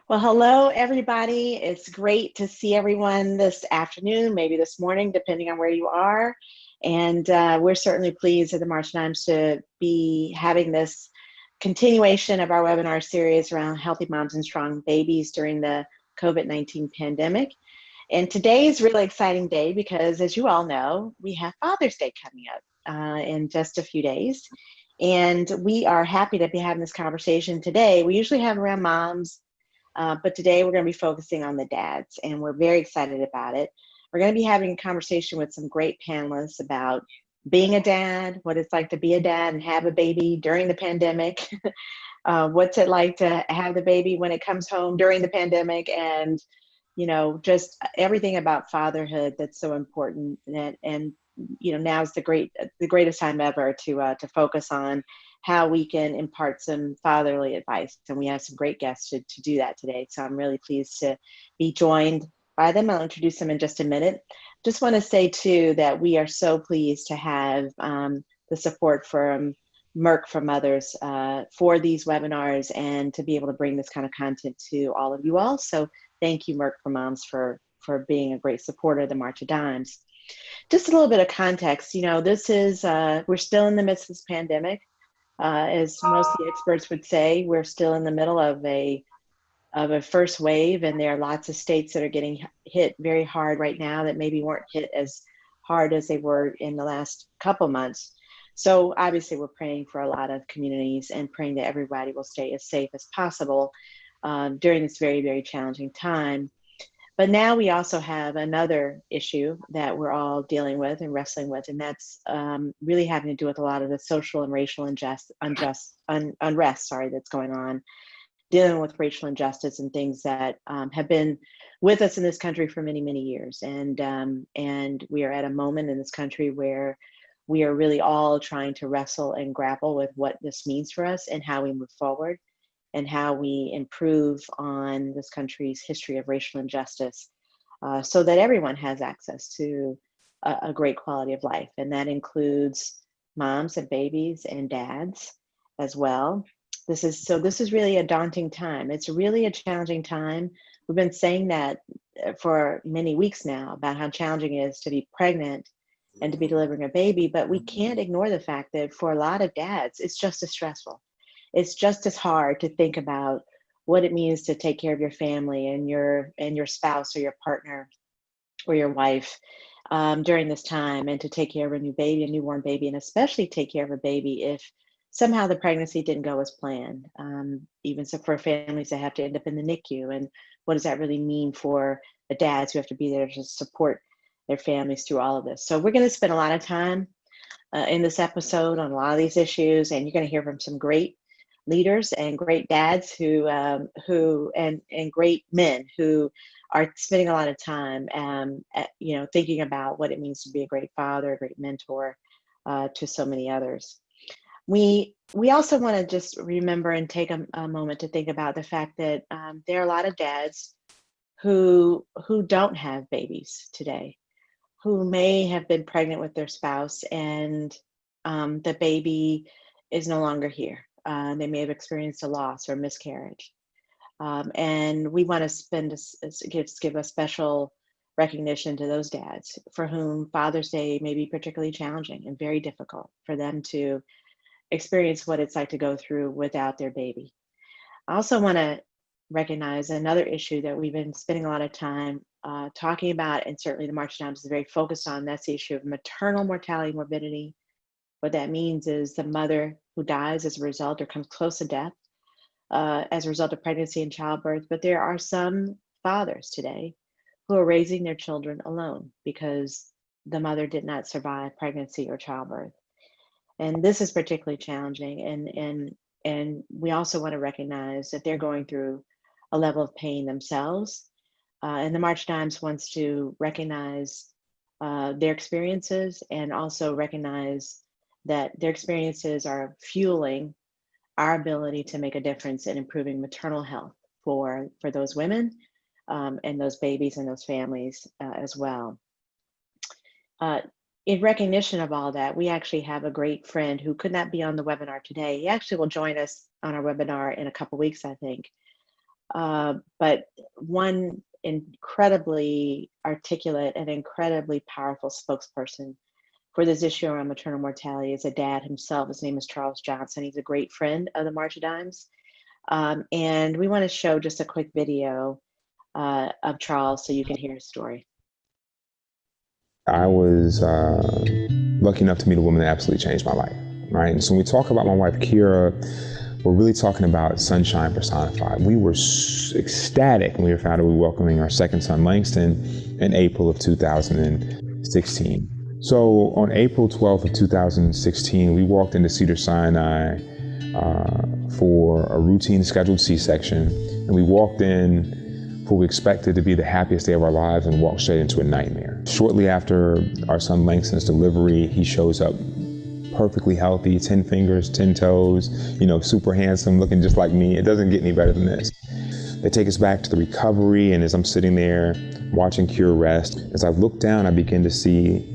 Well, hello, everybody. It's great to see everyone this afternoon, maybe this morning, depending on where you are. And we're certainly pleased at the March Times to be having this continuation of our webinar series around healthy moms and strong babies during the COVID-19 pandemic. And today is a really exciting day because, as you all know, we have Father's Day coming up in just a few days. And we are happy to be having this conversation today. We usually have around moms, but today we're going to be focusing on the dads, and we're very excited about it. We're going to be having a conversation with some great panelists about being a dad, what it's like to be a dad and have a baby during the pandemic, what's it like to have the baby when it comes home during the pandemic, and just everything about fatherhood that's so important. And now's the greatest time ever to focus on how we can impart some fatherly advice. And we have some great guests to do that today. So I'm really pleased to be joined by them. I'll introduce them in just a minute. Just want to say too that we are so pleased to have the support from Merck for Mothers for these webinars and to be able to bring this kind of content to all of you all. So thank you, Merck for Moms, for being a great supporter of the March of Dimes. Just a little bit of context, this is, we're still in the midst of this pandemic. As most of the experts would say, we're still in the middle of a first wave, and there are lots of states that are getting hit very hard right now that maybe weren't hit as hard as they were in the last couple months. So obviously we're praying for a lot of communities and praying that everybody will stay as safe as possible during this very, very challenging time. But now we also have another issue that we're all dealing with and wrestling with, and that's really having to do with a lot of the social and racial unrest that's going on, dealing with racial injustice and things that have been with us in this country for many, many years. And we are at a moment in this country where we are really all trying to wrestle and grapple with what this means for us and how we move forward, and how we improve on this country's history of racial injustice so that everyone has access to a great quality of life. And that includes moms and babies and dads as well. This is really a daunting time. It's really a challenging time. We've been saying that for many weeks now about how challenging it is to be pregnant and to be delivering a baby, but we can't ignore the fact that for a lot of dads, it's just as stressful. It's just as hard to think about what it means to take care of your family and your spouse or your partner or your wife during this time, and to take care of a newborn baby, and especially take care of a baby if somehow the pregnancy didn't go as planned. Even so, for families that have to end up in the NICU, and what does that really mean for the dads who have to be there to support their families through all of this? So we're going to spend a lot of time in this episode on a lot of these issues, and you're going to hear from some great leaders and great dads who and great men who are spending a lot of time thinking about what it means to be a great father, a great mentor to so many others. We also want to just remember and take a moment to think about the fact that there are a lot of dads who don't have babies today, who may have been pregnant with their spouse and the baby is no longer here. They may have experienced a loss or miscarriage. And we want to give a special recognition to those dads for whom Father's Day may be particularly challenging and very difficult for them to experience what it's like to go through without their baby. I also want to recognize another issue that we've been spending a lot of time talking about, and certainly the March Times is very focused on. That's the issue of maternal mortality and morbidity. What that means is the mother who dies as a result or comes close to death as a result of pregnancy and childbirth. But there are some fathers today who are raising their children alone because the mother did not survive pregnancy or childbirth. And this is particularly challenging. And we also want to recognize that they're going through a level of pain themselves. And the March Times wants to recognize their experiences, and also recognize that their experiences are fueling our ability to make a difference in improving maternal health for those women and those babies and those families as well. In recognition of all that, we actually have a great friend who could not be on the webinar today. He actually will join us on our webinar in a couple weeks, I think. but one incredibly articulate and incredibly powerful spokesperson for this issue around maternal mortality is a dad himself. His name is Charles Johnson. He's a great friend of the March of Dimes. And we want to show just a quick video of Charles so you can hear his story. I was lucky enough to meet a woman that absolutely changed my life, right? And so when we talk about my wife, Kira, we're really talking about sunshine personified. We were ecstatic when we found out we were welcoming our second son, Langston, in April of 2016. So on April 12th of 2016, we walked into Cedars-Sinai for a routine scheduled C-section, and we walked in for what we expected to be the happiest day of our lives and walked straight into a nightmare. Shortly after our son Langston's delivery, he shows up perfectly healthy, 10 fingers, 10 toes, super handsome, looking just like me. It doesn't get any better than this. They take us back to the recovery, and as I'm sitting there watching Kira rest, as I look down, I begin to see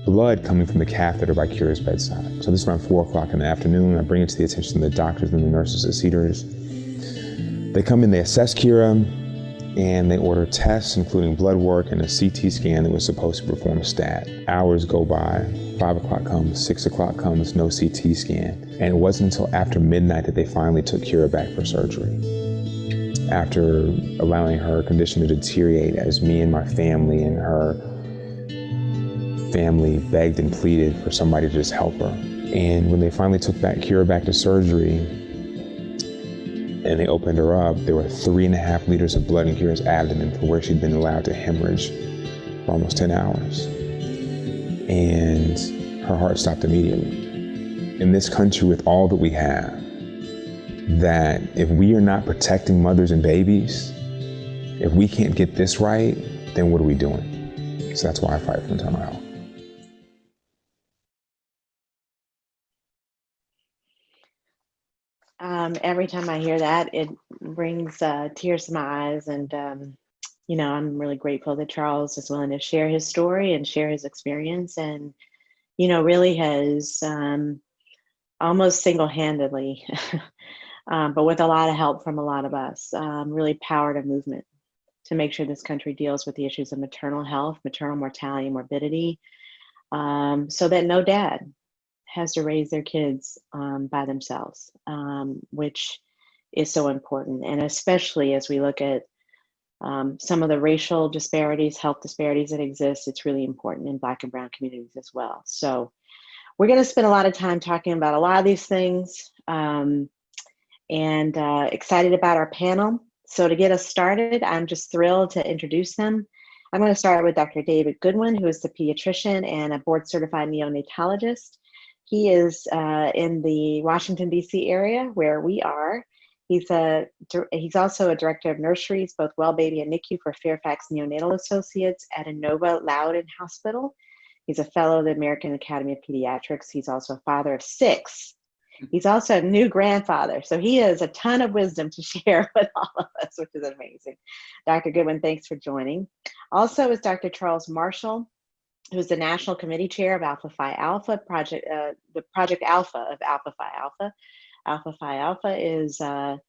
blood coming from the catheter by Kira's bedside. So this is around 4 o'clock in the afternoon. I bring it to the attention of the doctors and the nurses at Cedars. They come in, they assess Kira, and they order tests, including blood work and a CT scan that was supposed to perform a stat. Hours go by, 5 o'clock comes, 6 o'clock comes, no CT scan. And it wasn't until after midnight that they finally took Kira back for surgery. After allowing her condition to deteriorate as me and my family and her family begged and pleaded for somebody to just help her. And when they finally took Kira back to surgery, and they opened her up, there were 3.5 liters of blood in Kira's abdomen for where she'd been allowed to hemorrhage for almost 10 hours. And her heart stopped immediately. In this country, with all that we have, that if we are not protecting mothers and babies, if we can't get this right, then what are we doing? So that's why I fight for maternal health. Every time I hear that, it brings tears to my eyes. And, I'm really grateful that Charles is willing to share his story and share his experience, and, really has almost single-handedly, but with a lot of help from a lot of us, really powered a movement to make sure this country deals with the issues of maternal health, maternal mortality, and morbidity, so that no dad has to raise their kids by themselves, which is so important. And especially as we look at some of the racial disparities, health disparities that exist, it's really important in Black and Brown communities as well. So we're going to spend a lot of time talking about a lot of these things, and excited about our panel. So to get us started, I'm just thrilled to introduce them. I'm going to start with Dr. David Goodwin, who is a pediatrician and a board-certified neonatologist. He is in the Washington, D.C. area where we are. He's also a director of nurseries, both Well Baby and NICU for Fairfax Neonatal Associates at Inova Loudoun Hospital. He's a fellow of the American Academy of Pediatrics. He's also a father of 6. He's also a new grandfather. So he has a ton of wisdom to share with all of us, which is amazing. Dr. Goodwin, thanks for joining. Also is Dr. Charles Marshall, who's the National Committee Chair of Alpha Phi Alpha Project, the Project Alpha of Alpha Phi Alpha. Alpha Phi Alpha is a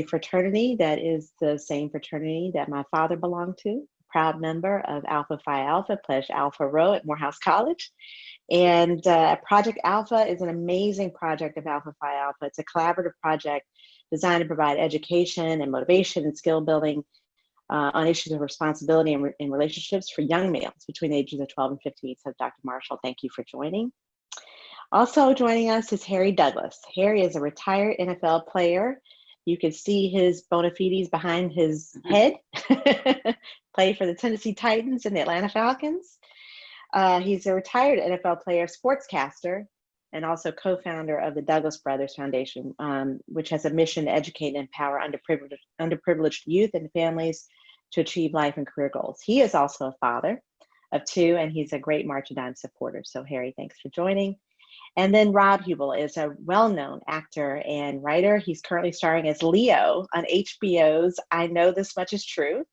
fraternity that is the same fraternity that my father belonged to. Proud member of Alpha Phi Alpha, pledged Alpha Rho at Morehouse College. And Project Alpha is an amazing project of Alpha Phi Alpha. It's a collaborative project designed to provide education and motivation and skill building on issues of responsibility and relationships for young males between the ages of 12 and 15. So Dr. Marshall, thank you for joining. Also joining us is Harry Douglas. Harry is a retired NFL player. You can see his bona fides behind his head. Played for the Tennessee Titans and the Atlanta Falcons. He's a retired NFL player, sportscaster, and also co-founder of the Douglas Brothers Foundation, which has a mission to educate and empower underprivileged youth and families to achieve life and career goals. He is also a father of 2, and he's a great March of Dimes supporter. So Harry, thanks for joining. And then Rob Hubel is a well-known actor and writer. He's currently starring as Leo on HBO's I Know This Much Is True.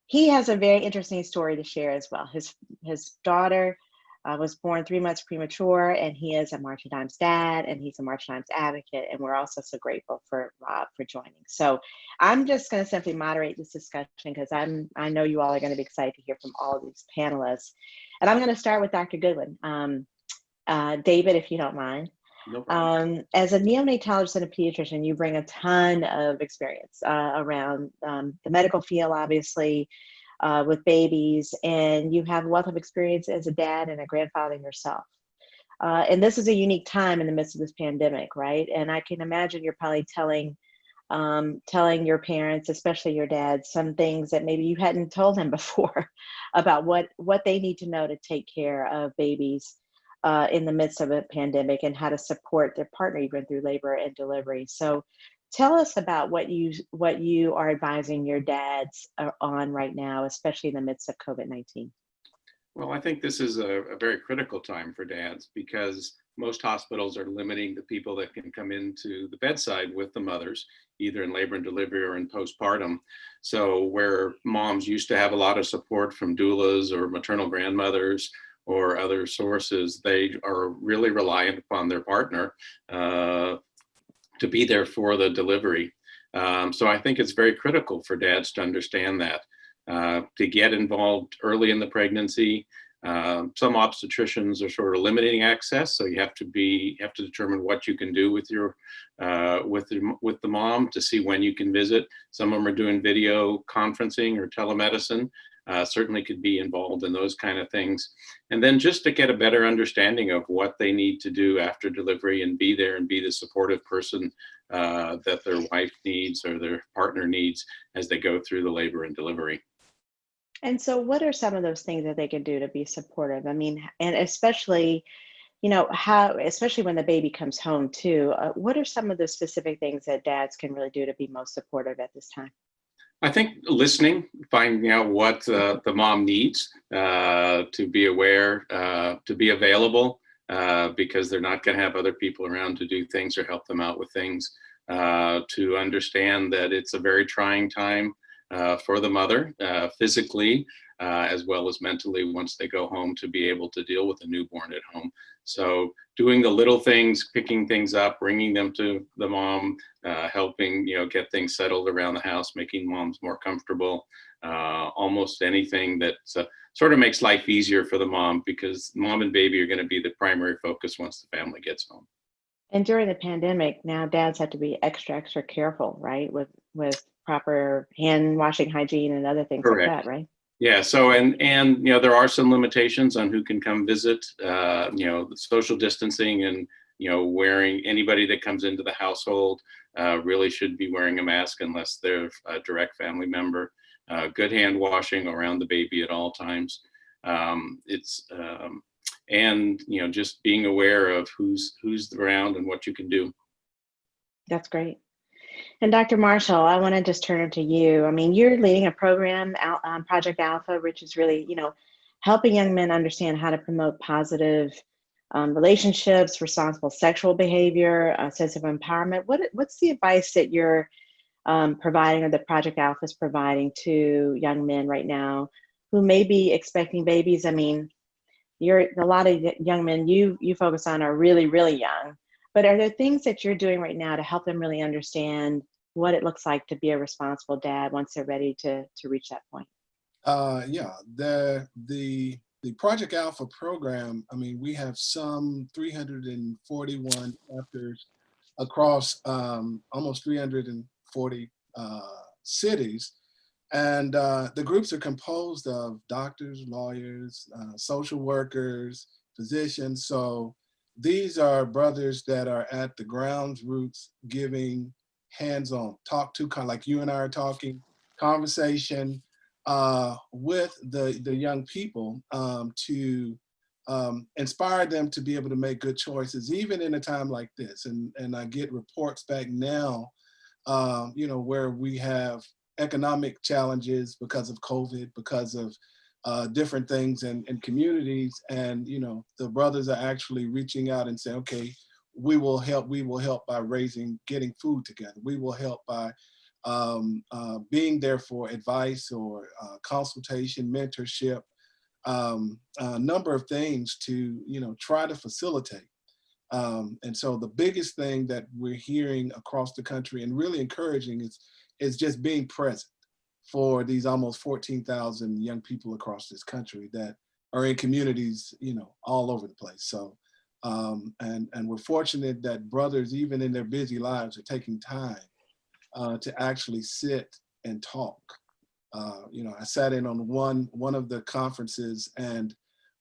He has a very interesting story to share as well. His daughter was born 3 months premature, and he is a March of Dimes dad, and he's a March of Dimes advocate, and we're also so grateful for Rob for joining. So I'm just going to simply moderate this discussion because I know you all are going to be excited to hear from all of these panelists. And I'm going to start with Dr. Goodwin. David, if you don't mind. No problem. As a neonatologist and a pediatrician, you bring a ton of experience around the medical field, obviously, with babies, and you have a wealth of experience as a dad and a grandfather yourself. And this is a unique time in the midst of this pandemic, right? And I can imagine you're probably telling your parents, especially your dad, some things that maybe you hadn't told him before about what they need to know to take care of babies in the midst of a pandemic and how to support their partner even through labor and delivery. So tell us about what you are advising your dads on right now, especially in the midst of COVID-19. Well, I think this is a very critical time for dads because most hospitals are limiting the people that can come into the bedside with the mothers, either in labor and delivery or in postpartum. So where moms used to have a lot of support from doulas or maternal grandmothers or other sources, they are really reliant upon their partner to be there for the delivery. So I think it's very critical for dads to understand that, to get involved early in the pregnancy. Some obstetricians are sort of limiting access, so you have to determine what you can do with the mom to see when you can visit. Some of them are doing video conferencing or telemedicine. Certainly could be involved in those kind of things. And then just to get a better understanding of what they need to do after delivery and be there and be the supportive person that their wife needs or their partner needs as they go through the labor and delivery. And so what are some of those things that they can do to be supportive? I mean, and especially, especially when the baby comes home too, what are some of the specific things that dads can really do to be most supportive at this time? I think listening, finding out what the mom needs, to be aware, to be available, because they're not going to have other people around to do things or help them out with things, to understand that it's a very trying time for the mother, physically, as well as mentally once they go home, to be able to deal with a newborn at home. So doing the little things, picking things up, bringing them to the mom, helping, get things settled around the house, making moms more comfortable, almost anything that sort of makes life easier for the mom, because mom and baby are going to be the primary focus once the family gets home. And during the pandemic, now dads have to be extra careful, right? With proper hand washing hygiene and other things Correct. Like that, right? Yeah. So, and there are some limitations on who can come visit, the social distancing and, wearing, anybody that comes into the household really should be wearing a mask unless they're a direct family member. Good hand washing around the baby at all times. And, just being aware of who's around and what you can do. That's great. And Dr. Marshall, I want to just turn it to you. I mean, you're leading a program, Project Alpha, which is really, helping young men understand how to promote positive relationships, responsible sexual behavior, a sense of empowerment. What's the advice that you're providing, or that Project Alpha is providing to young men right now who may be expecting babies? I mean, a lot of young men you focus on are really, really young. But are there things that you're doing right now to help them really understand what it looks like to be a responsible dad once they're ready to reach that point? Yeah, the Project Alpha program, I mean, we have some 341 chapters across almost 340 cities. And the groups are composed of doctors, lawyers, social workers, physicians. So these are brothers that are at the ground roots, giving hands-on, talk to, kind of like you and I are talking, conversation with the young people to inspire them to be able to make good choices, even in a time like this. And I get reports back now, where we have economic challenges because of COVID, because of different things in communities. And, the brothers are actually reaching out and saying, okay, we will help by getting food together. We will help by being there for advice or consultation, mentorship, a number of things to, try to facilitate. And so the biggest thing that we're hearing across the country and really encouraging is just being present for these almost 14,000 young people across this country that are in communities, all over the place. So, and we're fortunate that brothers, even in their busy lives, are taking time to actually sit and talk. I sat in on one of the conferences, and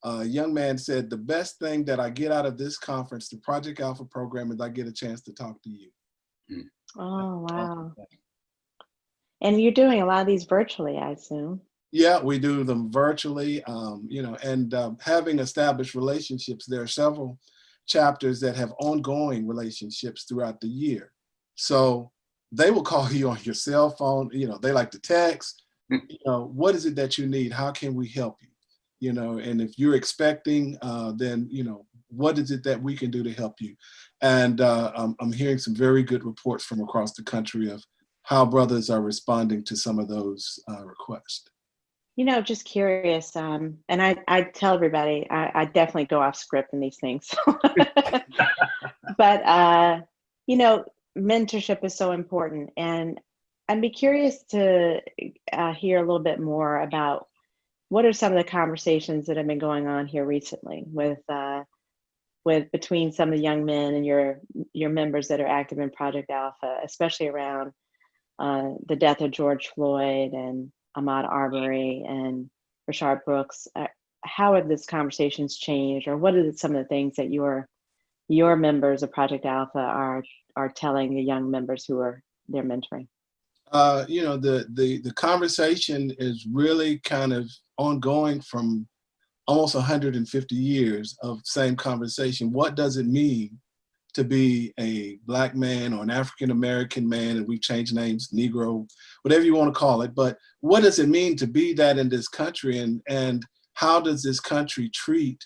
a young man said, the best thing that I get out of this conference, the Project Alpha program, is I get a chance to talk to you. Oh, wow. And you're doing a lot of these virtually, I assume. Yeah, we do them virtually, and having established relationships, there are several chapters that have ongoing relationships throughout the year. So they will call you on your cell phone, they like to text, what is it that you need? How can we help you? And if you're expecting, then, what is it that we can do to help you? And I'm hearing some very good reports from across the country of how brothers are responding to some of those requests. Just curious, and I tell everybody, I definitely go off script in these things. But, mentorship is so important. And I'd be curious to hear a little bit more about what are some of the conversations that have been going on here recently with between some of the young men and your members that are active in Project Alpha, especially around the death of George Floyd and Ahmaud Arbery and Rayshard Brooks. How have these conversations changed, or what are some of the things that your members of Project Alpha are telling the young members who are they're mentoring? The conversation is really kind of ongoing from almost 150 years of same conversation. What does it mean to be a Black man or an African-American man? And we've changed names, Negro, whatever you want to call it. But what does it mean to be that in this country? And how does this country treat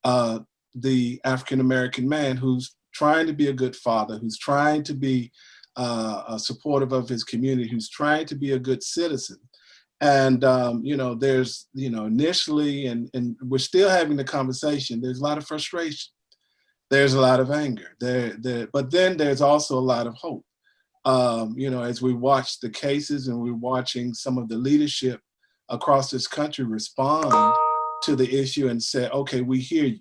the African-American man who's trying to be a good father, who's trying to be supportive of his community, who's trying to be a good citizen? And, there's, initially, and we're still having the conversation, there's a lot of frustration. There's a lot of anger but then there's also a lot of hope. As we watch the cases and we're watching some of the leadership across this country respond to the issue and say, okay, we hear you.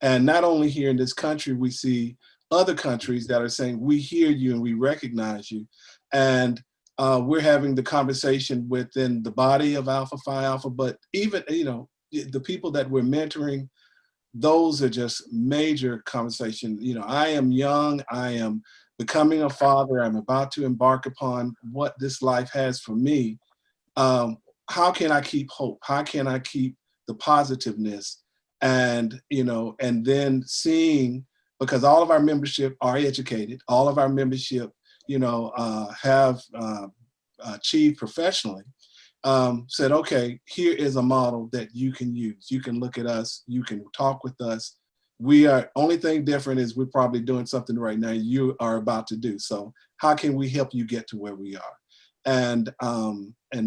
And not only here in this country, we see other countries that are saying, we hear you and we recognize you. And we're having the conversation within the body of Alpha Phi Alpha, but even, the people that we're mentoring, those are just major conversations. I am young, I am becoming a father, I'm about to embark upon what this life has for me. How can I keep hope? How can I keep the positiveness? And, and then seeing, because all of our membership are educated, all of our membership, have achieved professionally, said, okay, here is a model that you can use. You can look at us, you can talk with us. Only thing different is we're probably doing something right now you are about to do. So how can we help you get to where we are? And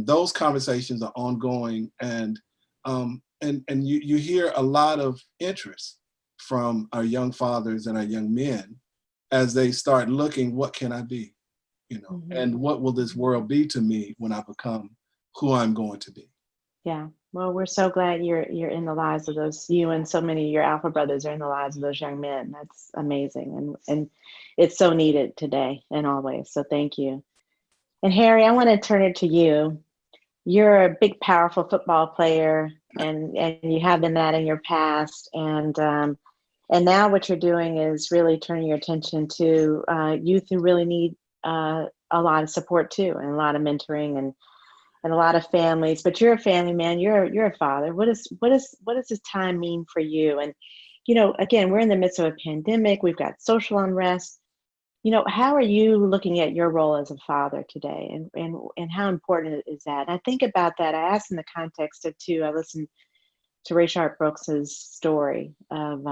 those conversations are ongoing, and you hear a lot of interest from our young fathers and our young men as they start looking, what can I be? Mm-hmm. And what will this world be to me when I become who I'm going to be? Yeah. Well, we're so glad you're in the lives of those, you and so many of your Alpha brothers are in the lives of those young men. That's amazing. And it's so needed today and always. So thank you. And Harry, I want to turn it to you. You're a big, powerful football player, and you have been that in your past. And now what you're doing is really turning your attention to youth who really need a lot of support too, and a lot of mentoring and a lot of families. But you're a family man. You're a father. What does this time mean for you? And again, we're in the midst of a pandemic. We've got social unrest. How are you looking at your role as a father today, and how important is that? And I think about that. I asked in the context of too. I listened to Rayshard Brooks's story of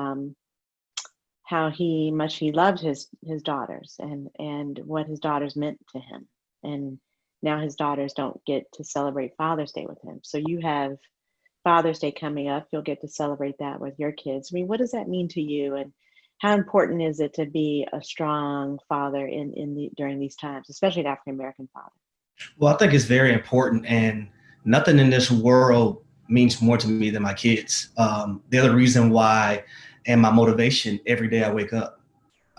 how much he loved his daughters and what his daughters meant to him, and now his daughters don't get to celebrate Father's Day with him. So you have Father's Day coming up, you'll get to celebrate that with your kids. I mean, what does that mean to you, and how important is it to be a strong father during these times, especially an African American father? Well, I think it's very important, and nothing in this world means more to me than my kids. They're the reason why, and my motivation every day I wake up.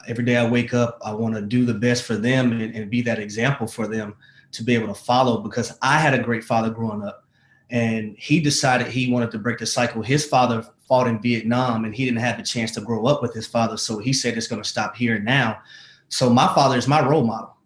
Every day I wake up, I want to do the best for them and be that example for them to be able to follow, because I had a great father growing up, and he decided he wanted to break the cycle. His father fought in Vietnam, and he didn't have the chance to grow up with his father. So he said it's going to stop here and now. So my father is my role model.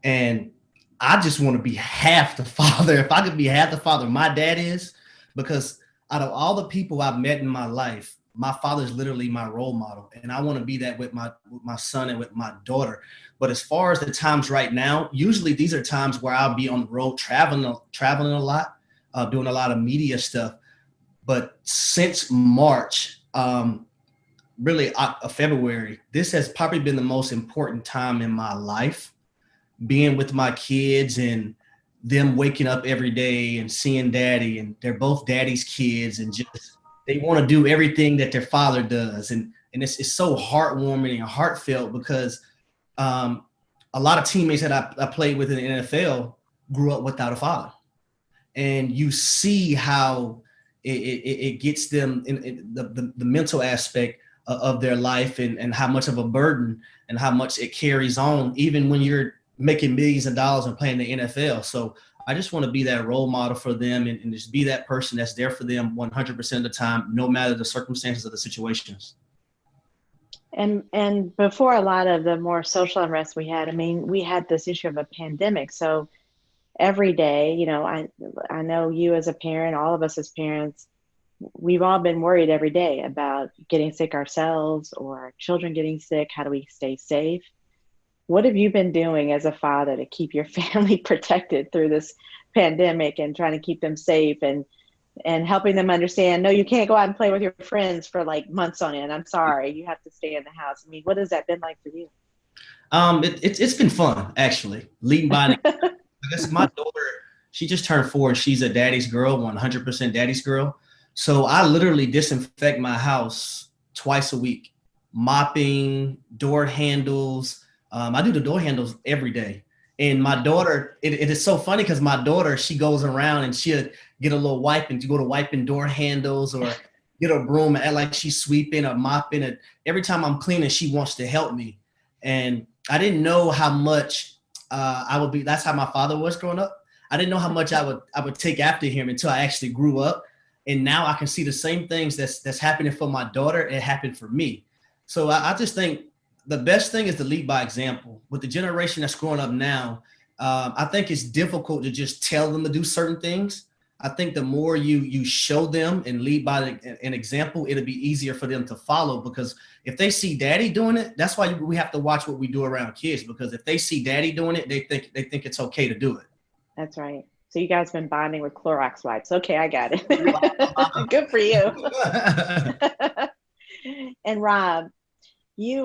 And I just want to be half the father. If I could be half the father my dad is, because out of all the people I've met in my life, my father is literally my role model. And I want to be that with my son and with my daughter. But as far as the times right now, usually these are times where I'll be on the road, traveling a lot, doing a lot of media stuff. But since March, really February, this has probably been the most important time in my life, being with my kids and them waking up every day and seeing daddy, and they're both daddy's kids, and just they want to do everything that their father does. And it's so heartwarming and heartfelt, because a lot of teammates that I played with in the NFL grew up without a father. And you see how it gets them in the mental aspect of their life, and how much of a burden and how much it carries on, even when you're making millions of dollars and playing the NFL. So I just want to be that role model for them, and just be that person that's there for them 100% of the time, no matter the circumstances of the situations. And before a lot of the more social unrest we had, I mean, we had this issue of a pandemic. So every day, you know, I know you as a parent, all of us as parents, we've all been worried every day about getting sick ourselves or children getting sick. How do we stay safe? What have you been doing as a father to keep your family protected through this pandemic, and trying to keep them safe, and helping them understand, no, you can't go out and play with your friends for like months on end. I'm sorry, you have to stay in the house. I mean, what has that been like for you? It's been fun, actually. Leading by, I guess my daughter, she just turned 4, and she's a daddy's girl, 100% daddy's girl. So I literally disinfect my house twice a week, mopping, door handles. I do the door handles every day. And my daughter, it is so funny, because my daughter, she goes around and she'll get a little wipe and to go to wiping door handles, or get a broom and act like she's sweeping or mopping it. Every time I'm cleaning, she wants to help me. And I didn't know how much I would be. That's how my father was growing up. I didn't know how much I would take after him until I actually grew up. And now I can see the same things that's happening for my daughter. It happened for me. So I just think the best thing is to lead by example. With the generation that's growing up now, I think it's difficult to just tell them to do certain things. I think the more you show them and lead by an example, it'll be easier for them to follow, because if they see daddy doing it, that's why we have to watch what we do around kids, because if they see daddy doing it, they think it's okay to do it. That's right. So you guys been bonding with Clorox wipes. Okay, I got it. Good for you. And Rob, you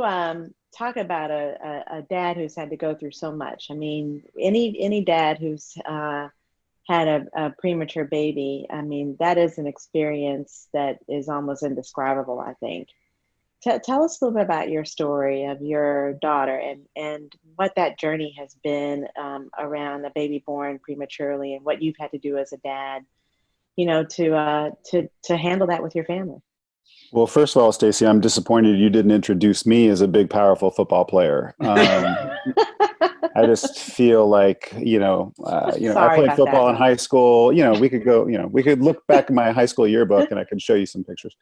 talk about a dad who's had to go through so much. I mean, any dad who's had a premature baby, I mean, that is an experience that is almost indescribable, I think. Tell us a little bit about your story of your daughter, and what that journey has been around a baby born prematurely, and what you've had to do as a dad, you know, to handle that with your family. Well, first of all, Stacey, I'm disappointed you didn't introduce me as a big, powerful football player. I just feel like, I played football in high school. We could go, we could look back at my high school yearbook and I could show you some pictures.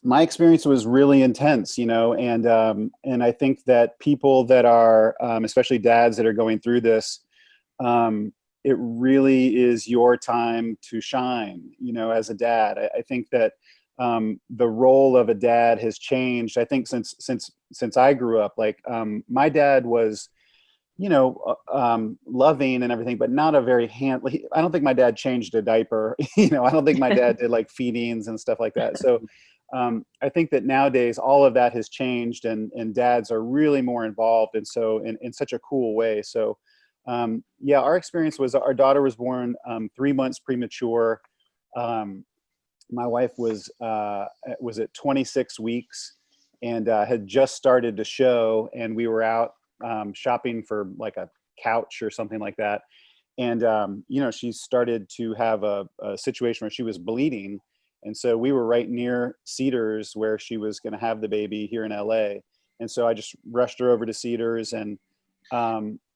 My experience was really intense, and I think that people that are, especially dads that are going through this, it really is your time to shine, as a dad. I think that the role of a dad has changed. I think since I grew up, my dad was, loving and everything, but not a very I don't think my dad changed a diaper. I don't think my dad did like feedings and stuff like that. So I think that nowadays all of that has changed, and dads are really more involved. And so in such a cool way. So Yeah, our experience was our daughter was born 3 months premature. My wife was at 26 weeks and had just started to show, and we were out shopping for like a couch or something like that. And, she started to have a situation where she was bleeding. And so we were right near Cedars where she was going to have the baby here in LA. And so I just rushed her over to Cedars, and,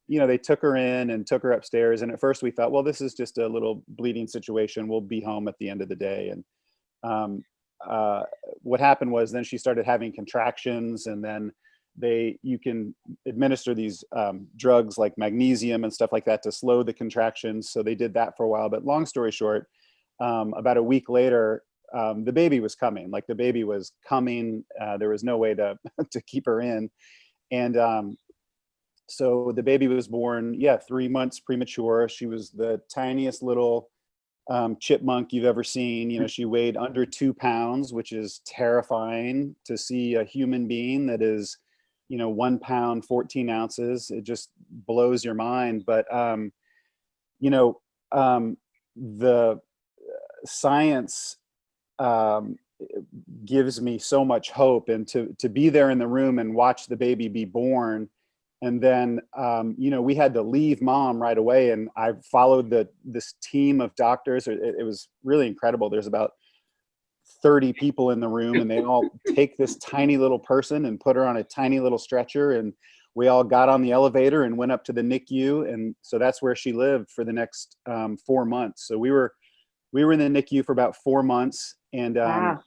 they took her in and took her upstairs. And at first we thought, well, this is just a little bleeding situation. We'll be home at the end of the day. And what happened was then she started having contractions, and then you can administer these drugs like magnesium and stuff like that to slow the contractions. So they did that for a while. But long story short, about a week later, the baby was coming. Like the baby was coming. There was no way to to keep her in. And so the baby was born, 3 months premature. She was the tiniest little chipmunk you've ever seen. She weighed under 2 pounds, which is terrifying to see a human being that is 1 pound, 14 ounces. It just blows your mind. But, the science gives me so much hope, and to be there in the room and watch the baby be born. And then, we had to leave mom right away. And I followed this team of doctors. It was really incredible. There's about 30 people in the room, and they all take this tiny little person and put her on a tiny little stretcher. And we all got on the elevator and went up to the NICU. And so that's where she lived for the next 4 months. So we were in the NICU for about 4 months. And Wow.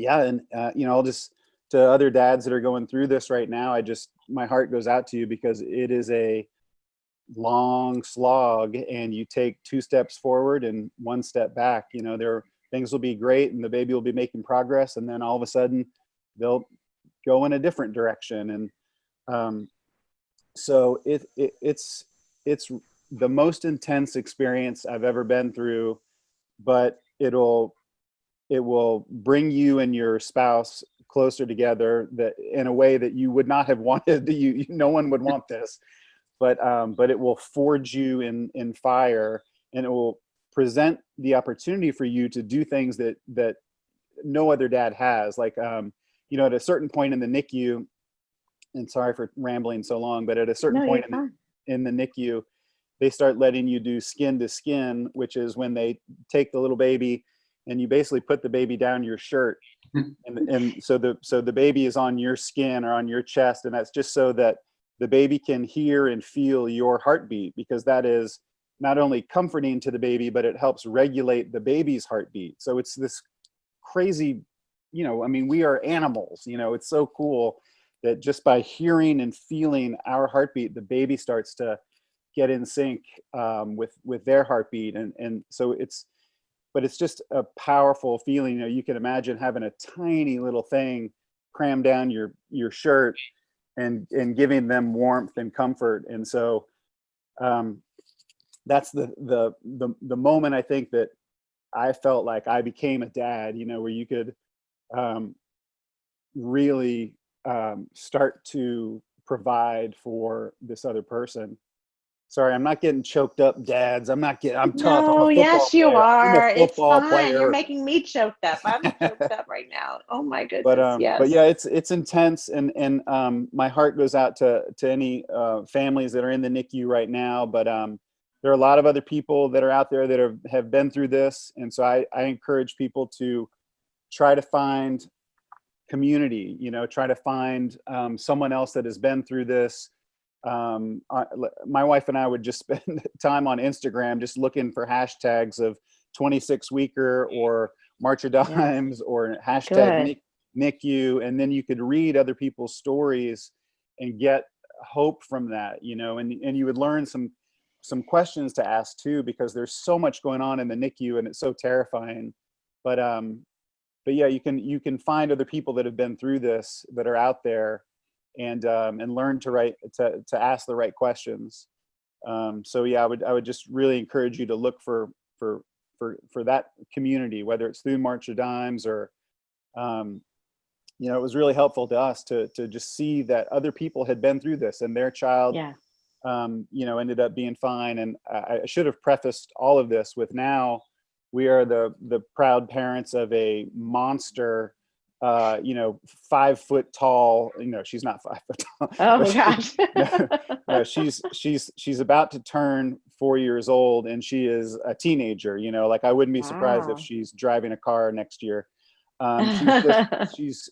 I'll just, to other dads that are going through this right now, my heart goes out to you, because it is a long slog, and you take 2 steps forward and 1 step back. Things will be great and the baby will be making progress, and then all of a sudden they'll go in a different direction. And so it's the most intense experience I've ever been through, but it will bring you and your spouse closer together, that in a way that you would not have wanted. No one would want this, but it will forge you in fire, and it will present the opportunity for you to do things that no other dad has. Like, at a certain point in the NICU, and sorry for rambling so long, but at a certain point in the NICU, they start letting you do skin to skin, which is when they take the little baby and you basically put the baby down your shirt. And so the baby is on your skin or on your chest. And that's just so that the baby can hear and feel your heartbeat, because that is not only comforting to the baby, but it helps regulate the baby's heartbeat. So it's this crazy, we are animals, it's so cool that just by hearing and feeling our heartbeat, the baby starts to get in sync with their heartbeat. And so it's just a powerful feeling. You can imagine having a tiny little thing crammed down your shirt and giving them warmth and comfort. And so that's the moment I think that I felt like I became a dad, where you could really start to provide for this other person. Sorry, I'm not getting choked up, dads. I'm tough. No, I'm a football yes, you player. I'm a are. It's football fine. You're player. making me choked up. I'm choked up right now. Oh my goodness. But Yes. yeah, it's intense, and my heart goes out to any families that are in the NICU right now. But there are a lot of other people that are out there that have been through this, and so I encourage people to try to find community. Try to find someone else that has been through this. My wife and I would just spend time on Instagram just looking for hashtags of 26 weeker or March of Dimes or hashtag NICU, and then you could read other people's stories and get hope from that, and you would learn some questions to ask too, because there's so much going on in the NICU and it's so terrifying. But yeah, you can find other people that have been through this, that are out there, and learn to ask the right questions. So yeah, I would just really encourage you to look for that community, whether it's through March of Dimes or, it was really helpful to us to just see that other people had been through this, and their child ended up being fine. And I should have prefaced all of this with, now we are the proud parents of a monster, 5 foot tall, she's not 5 foot tall. Oh gosh. No, she's about to turn 4 years old, and she is a teenager, like I wouldn't be surprised if Wow. she's driving a car next year.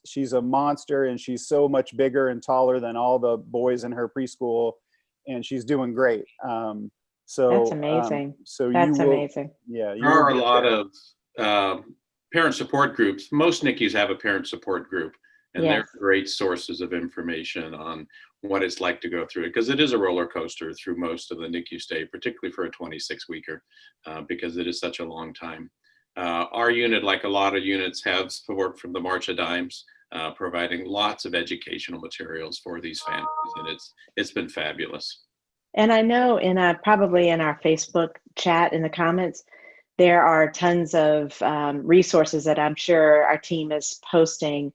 She's a monster, and she's so much bigger and taller than all the boys in her preschool, and she's doing great. That's amazing. So That's you will, amazing. yeah, you There will are a get lot there. of parent support groups. Most NICUs have a parent support group, and Yes. they're great sources of information on what it's like to go through it, because it is a roller coaster through most of the NICU stay, particularly for a 26-weeker, because it is such a long time. Our unit, like a lot of units, have support from the March of Dimes, providing lots of educational materials for these families, and it's been fabulous. And I know probably in our Facebook chat in the comments, there are tons of resources that I'm sure our team is posting.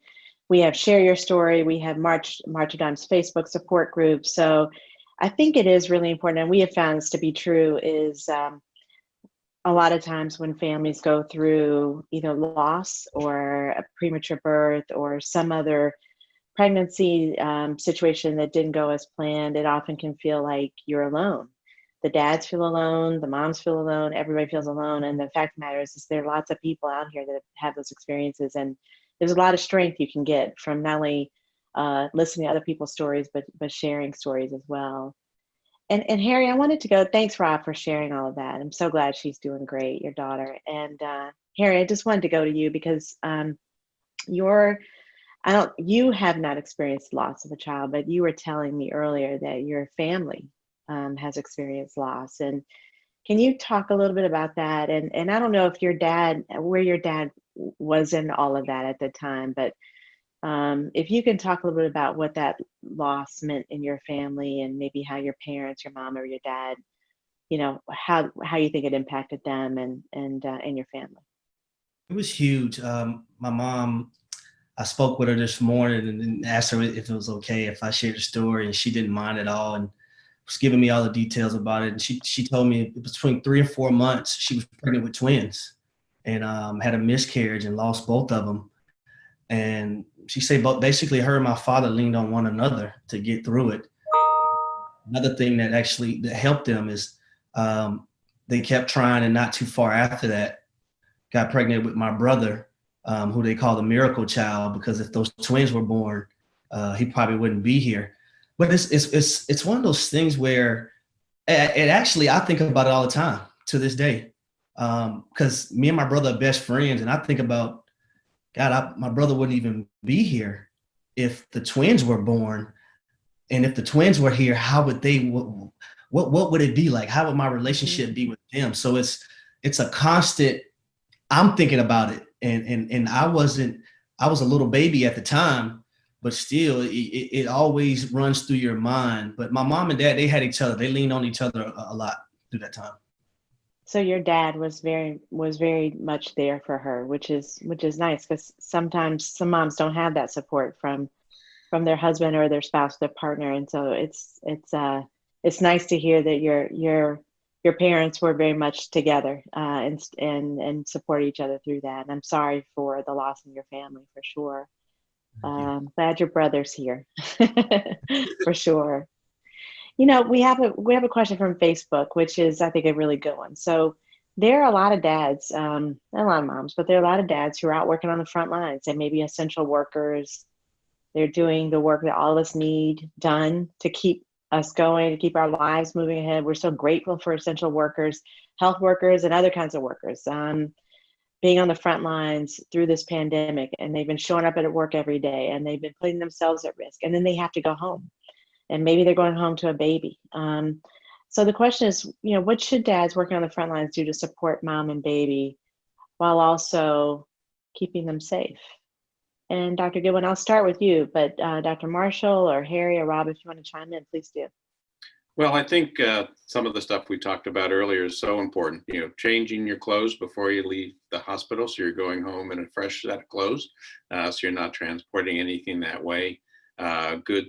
We have Share Your Story. We have March of Dimes Facebook support group. So I think it is really important, and we have found this to be true, is a lot of times when families go through either loss or a premature birth or some other pregnancy situation that didn't go as planned, it often can feel like you're alone. The dads feel alone, the moms feel alone, everybody feels alone. And the fact of the matter is there are lots of people out here that have those experiences. And there's a lot of strength you can get from not only listening to other people's stories, but sharing stories as well. And Harry, I wanted to go, thanks Rob for sharing all of that. I'm so glad she's doing great, your daughter. And Harry, I just wanted to go to you because you have not experienced loss of a child, but you were telling me earlier that your family has experienced loss. And can you talk a little bit about that? And I don't know if where your dad was in all of that at the time, but if you can talk a little bit about what that loss meant in your family, and maybe how your parents, your mom or your dad, how you think it impacted them and your family. It was huge. My mom, I spoke with her this morning and asked her if it was okay if I shared the story, and she didn't mind at all and was giving me all the details about it. And she told me between 3 and 4 months, she was pregnant with twins and had a miscarriage and lost both of them. And she said, but basically her and my father leaned on one another to get through it. Another thing that helped them is they kept trying, and not too far after that, got pregnant with my brother, who they call the miracle child, because if those twins were born, he probably wouldn't be here. But it's one of those things where it actually, I think about it all the time to this day, because me and my brother are best friends, and I think about, God, my brother wouldn't even be here if the twins were born. And if the twins were here, how would what would it be like? How would my relationship be with them? So it's a constant, I'm thinking about it. And I was a little baby at the time, but still it always runs through your mind. But my mom and dad, they had each other. They leaned on each other a lot through that time. So your dad was very much there for her, which is nice, because sometimes some moms don't have that support from their husband or their spouse, their partner, and so it's nice to hear that your parents were very much together and support each other through that. And I'm sorry for the loss in your family, for sure. Glad your brother's here, for sure. We have a question from Facebook, which is, I think, a really good one. So there are a lot of dads, not a lot of moms, but there are a lot of dads who are out working on the front lines. They may be essential workers. They're doing the work that all of us need done to keep us going, to keep our lives moving ahead. We're so grateful for essential workers, health workers, and other kinds of workers being on the front lines through this pandemic. And they've been showing up at work every day, and they've been putting themselves at risk. And then they have to go home. And maybe they're going home to a baby. So the question is, what should dads working on the front lines do to support mom and baby while also keeping them safe? And Dr. Goodwin, I'll start with you, but Dr. Marshall or Harry or Rob, if you want to chime in, please do. Well, I think some of the stuff we talked about earlier is so important. Changing your clothes before you leave the hospital, so you're going home in a fresh set of clothes, so you're not transporting anything that way. good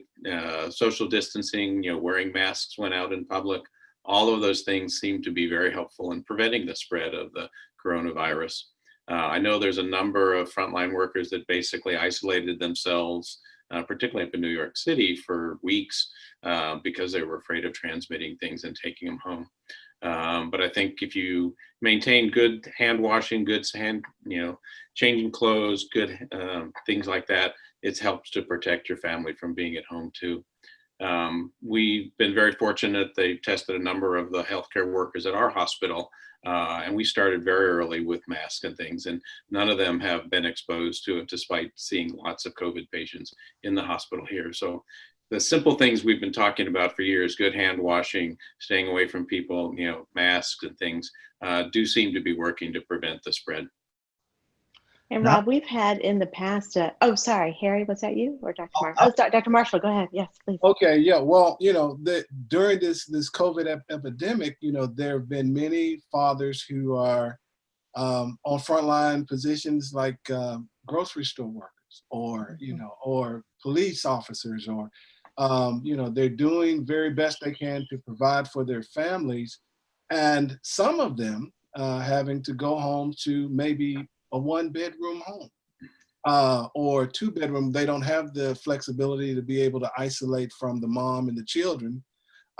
social distancing, wearing masks when out in public. All of those things seem to be very helpful in preventing the spread of the coronavirus. I know there's a number of frontline workers that basically isolated themselves, particularly up in New York City, for weeks because they were afraid of transmitting things and taking them home. But I think if you maintain good hand washing, good hand, changing clothes, good things like that, it helps to protect your family from being at home too. We've been very fortunate. They tested a number of the healthcare workers at our hospital, and we started very early with masks and things, and none of them have been exposed to it, despite seeing lots of COVID patients in the hospital here. So the simple things we've been talking about for years, good hand washing, staying away from people, masks and things, do seem to be working to prevent the spread. And Now- Rob, we've had in the past, oh, sorry, Harry, was that you or Dr. Marshall? Oh, Dr. Marshall, go ahead. Yes, please. Okay, yeah. Well, during this COVID epidemic, there have been many fathers who are on frontline positions like grocery store workers, or or police officers, or they're doing very best they can to provide for their families, and some of them having to go home to maybe a 1-bedroom home. Or 2-bedroom. They don't have the flexibility to be able to isolate from the mom and the children.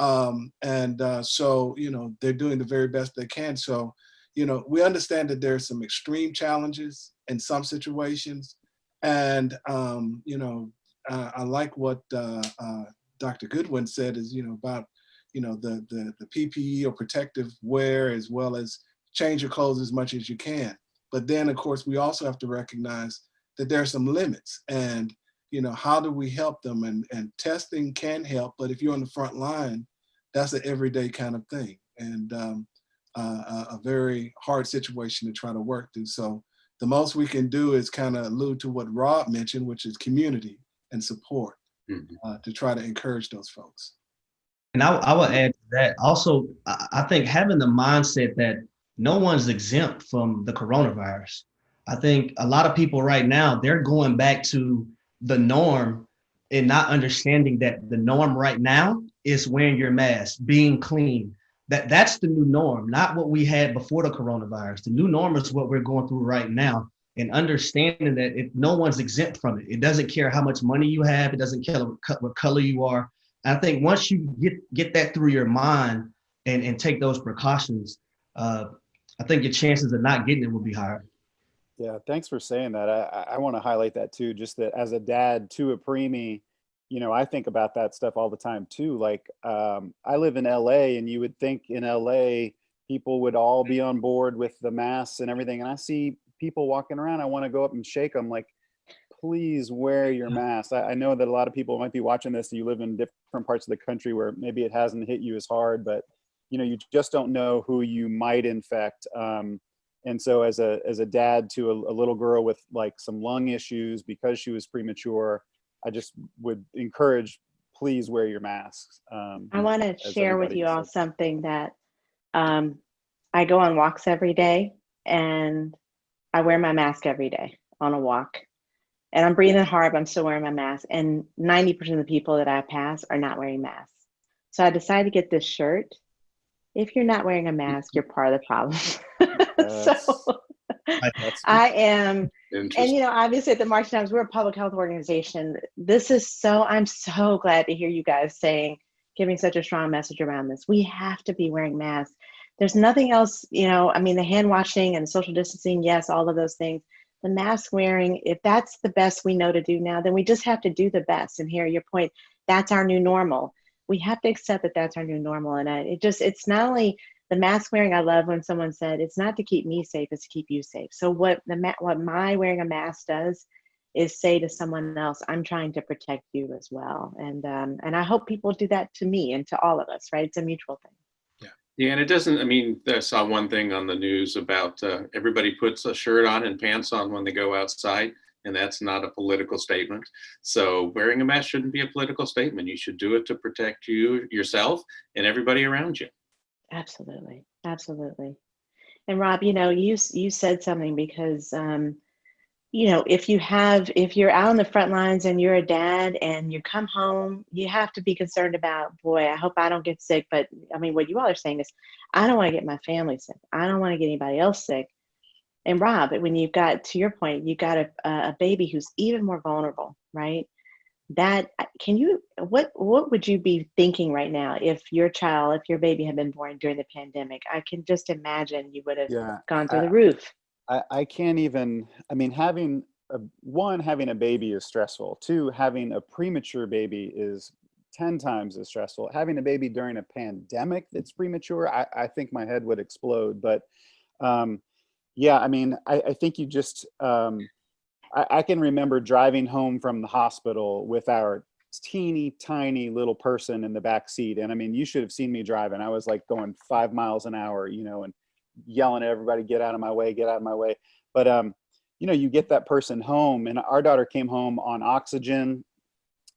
So, they're doing the very best they can. So, we understand that there's some extreme challenges in some situations. And, I like what Dr. Goodwin said is, about, the PPE or protective wear, as well as change your clothes as much as you can. But then, of course, we also have to recognize that there are some limits, and how do we help them? And testing can help, but if you're on the front line, that's an everyday kind of thing, and a very hard situation to try to work through. So the most we can do is kind of allude to what Rob mentioned, which is community and support, to try to encourage those folks. And I will add to that also. I think having the mindset that no one's exempt from the coronavirus. I think a lot of people right now, they're going back to the norm and not understanding that the norm right now is wearing your mask, being clean. That's the new norm, not what we had before the coronavirus. The new norm is what we're going through right now, and understanding that no one's exempt from it. It doesn't care how much money you have. It doesn't care what color you are. And I think once you get that through your mind and take those precautions, I think your chances of not getting it will be higher. Yeah, thanks for saying that. I want to highlight that too, just that as a dad to a preemie, I think about that stuff all the time too. Like, I live in LA, and you would think in LA, people would all be on board with the masks and everything. And I see people walking around, I want to go up and shake them like, please wear your mask. I know that a lot of people might be watching this. You live in different parts of the country where maybe it hasn't hit you as hard, but you just don't know who you might infect. And so as a dad to a little girl with like some lung issues because she was premature, I just would encourage, please wear your masks. I want to share with you all something that I go on walks every day, and I wear my mask every day on a walk. And I'm breathing hard, but I'm still wearing my mask. And 90% of the people that I pass are not wearing masks. So I decided to get this shirt. If you're not wearing a mask, you're part of the problem. So I am, and obviously at the March Times, we're a public health organization. I'm so glad to hear you guys giving such a strong message around this. We have to be wearing masks. There's nothing else, the hand washing and social distancing, yes, all of those things. The mask wearing, if that's the best we know to do now, then we just have to do the best. And here, your point, that's our new normal. We have to accept that that's our new normal. And it's not only the mask wearing. I love when someone said, it's not to keep me safe, it's to keep you safe. So what my wearing a mask does is say to someone else, I'm trying to protect you as well. And I hope people do that to me and to all of us, right? It's a mutual thing. Yeah, and it doesn't, I saw one thing on the news about everybody puts a shirt on and pants on when they go outside, and that's not a political statement. So wearing a mask shouldn't be a political statement. You should do it to protect yourself, and everybody around you. Absolutely. Absolutely. And Rob, you said something because if you're out on the front lines and you're a dad and you come home, you have to be concerned about, boy, I hope I don't get sick. But I mean, what you all are saying is, I don't want to get my family sick. I don't want to get anybody else sick. And Rob, when you've got, to your point, you've got a baby who's even more vulnerable, right? What would you be thinking right now if your baby had been born during the pandemic? I can just imagine you would have Yeah. gone through the roof. I can't even, I mean, having a baby is stressful. Two, having a premature baby is 10 times as stressful. Having a baby during a pandemic that's premature, I think my head would explode. But yeah, I mean, I think you just, I can remember driving home from the hospital with our teeny tiny little person in the back seat. And I mean, you should have seen me driving. I was like going 5 miles an hour, and yelling at everybody, get out of my way, get out of my way. But, you get that person home, and our daughter came home on oxygen.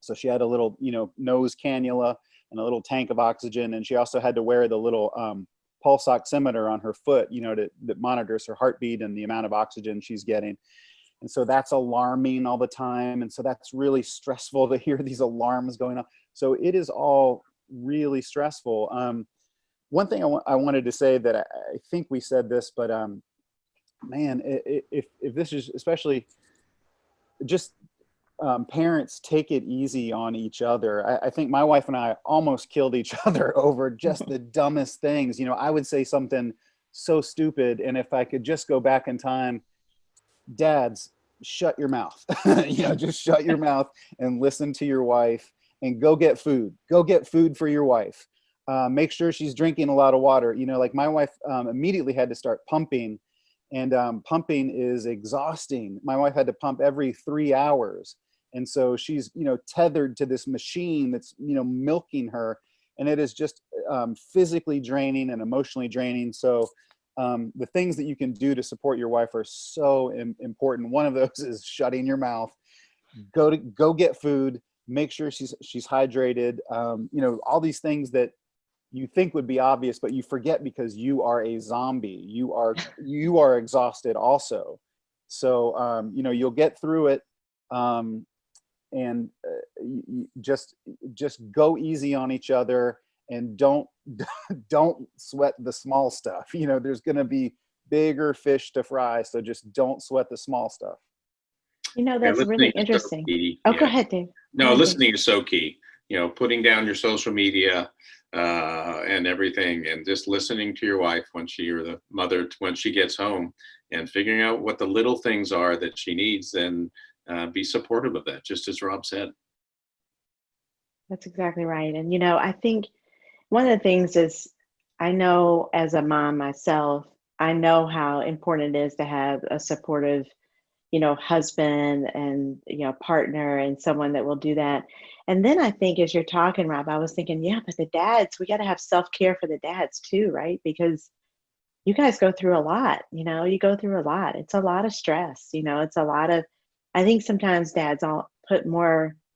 So she had a little, nose cannula and a little tank of oxygen. And she also had to wear the little pulse oximeter on her foot, that monitors her heartbeat and the amount of oxygen she's getting. And so that's alarming all the time. And so that's really stressful to hear these alarms going on. So it is all really stressful. One thing I wanted to say that I think we said this, but man, if this is especially just parents, take it easy on each other. I think my wife and I almost killed each other over just the dumbest things. I would say something so stupid, and if I could just go back in time, dads, shut your mouth. Just shut your mouth and listen to your wife, and go get food. Go get food for your wife. Make sure she's drinking a lot of water. Like my wife immediately had to start pumping, and pumping is exhausting. My wife had to pump every 3 hours. And so she's, tethered to this machine that's, milking her. And it is just physically draining and emotionally draining. So the things that you can do to support your wife are so important. One of those is shutting your mouth. Go get food. Make sure she's hydrated. All these things that you think would be obvious, but you forget because you are a zombie. You are exhausted also. So you'll get through it. And just go easy on each other, and don't sweat the small stuff. There's going to be bigger fish to fry. So just don't sweat the small stuff. That's really interesting. So go ahead, Dave. No, listening is so key. Putting down your social media and everything, and just listening to your wife when she gets home, and figuring out what the little things are that she needs, and be supportive of that, just as Rob said. That's exactly right. And, I think one of the things is, I know as a mom myself, I know how important it is to have a supportive, husband and, partner, and someone that will do that. And then I think as you're talking, Rob, I was thinking, yeah, but the dads, we got to have self-care for the dads too, right? Because you guys go through a lot, you go through a lot. It's a lot of stress, it's a lot of, I think sometimes dads all put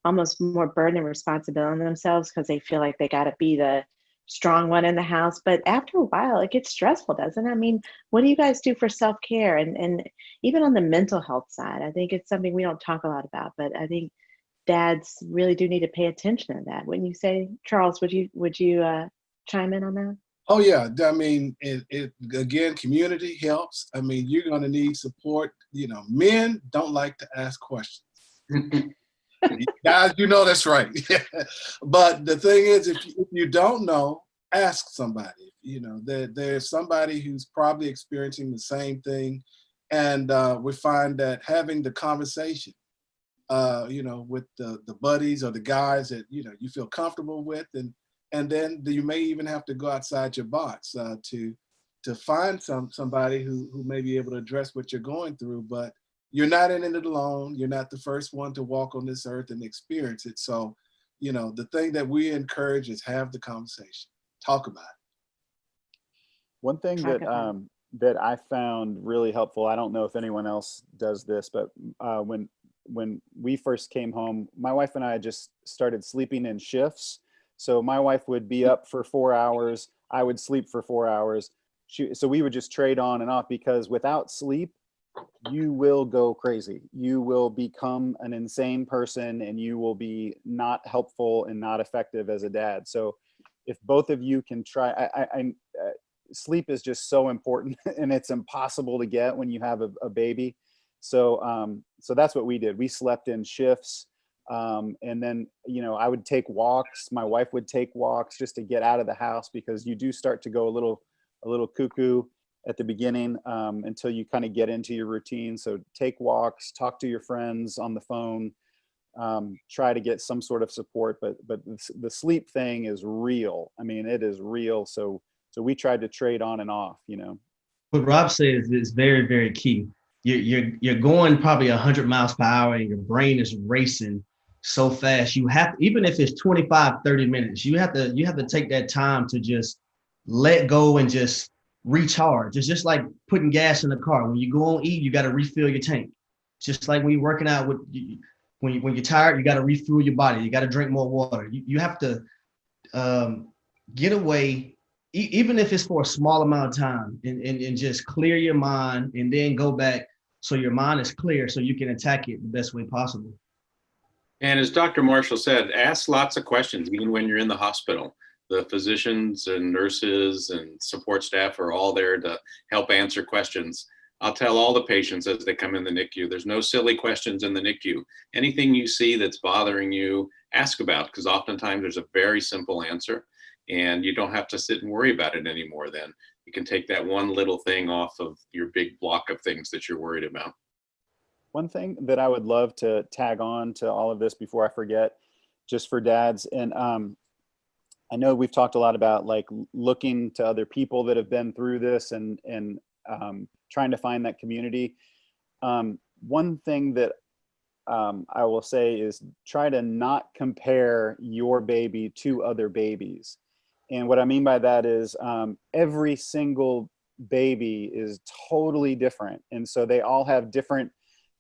almost more burden and responsibility on themselves because they feel like they got to be the strong one in the house. But after a while, it gets stressful, doesn't it? I mean, what do you guys do for self-care? And even on the mental health side, I think it's something we don't talk a lot about, but I think dads really do need to pay attention to that. Wouldn't you say, Charles? Would you chime in on that? Oh yeah, I mean, it again, community helps. I mean, you're going to need support. Men don't like to ask questions. Guys, that's right. But the thing is, if you don't know, ask somebody. There's somebody who's probably experiencing the same thing, and we find that having the conversation, with the buddies or the guys that you feel comfortable with, and then you may even have to go outside your box to find somebody who may be able to address what you're going through. But you're not in it alone. You're not the first one to walk on this earth and experience it. So, the thing that we encourage is have the conversation, talk about it. One thing that I found really helpful, I don't know if anyone else does this, but when we first came home, my wife and I just started sleeping in shifts. So my wife would be up for 4 hours. I would sleep for 4 hours. So we would just trade on and off, because without sleep, you will go crazy. You will become an insane person, and you will be not helpful and not effective as a dad. So if both of you can try, sleep is just so important, and it's impossible to get when you have a baby. So so that's what we did. We slept in shifts. And then, you know, I would take walks. My wife would take walks just to get out of the house, because you do start to go a little cuckoo at the beginning, until you kind of get into your routine. So take walks, talk to your friends on the phone, try to get some sort of support, but the sleep thing is real. I mean, it is real. So we tried to trade on and off, you know. What Rob says is very, very key. You're going probably 100 miles per hour, and your brain is racing so fast. You have, even if it's 25, 30 minutes, you have to take that time to just let go and just recharge. It's just like putting gas in the car. When you go on E, you got to refill your tank. Just like when you're working out, when you're tired, you got to refuel your body. You got to drink more water. You have to get away, even if it's for a small amount of time, and just clear your mind, and then go back so your mind is clear, so you can attack it the best way possible. And as Dr. Marshall said, ask lots of questions, even when you're in the hospital. The physicians and nurses and support staff are all there to help answer questions. I'll tell all the patients as they come in the NICU, there's no silly questions in the NICU. Anything you see that's bothering you, ask about, because oftentimes there's a very simple answer, and you don't have to sit and worry about it anymore then. You can take that one little thing off of your big block of things that you're worried about. One thing that I would love to tag on to all of this before I forget, just for dads, and I know we've talked a lot about like looking to other people that have been through this, and trying to find that community. One thing that I will say is try to not compare your baby to other babies. And what I mean by that is every single baby is totally different. And so they all have different